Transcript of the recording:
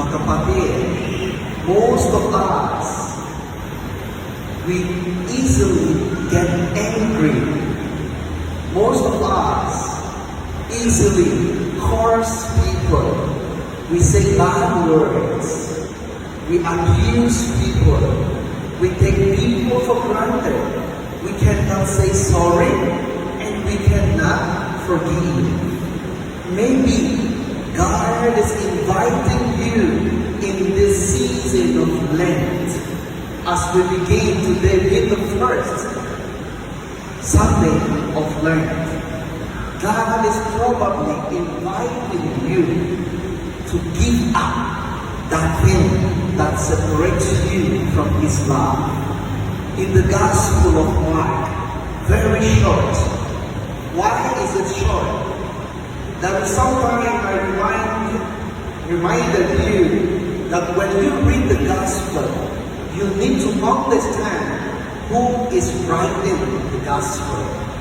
mga kapatid, most of us, we easily get angry. Most of us easily curse people. We say bad words. We abuse people. We take people for granted. We cannot say sorry and we cannot forgive. Maybe God is inviting you in this season of Lent as we begin today with the first Sunday of Lent. God is probably inviting you to give up that thing that separates you from His love. In the Gospel of Mark, very short. Why is it short? That sometime I reminded you that when you read the Gospel, you need to understand who is writing the Gospel.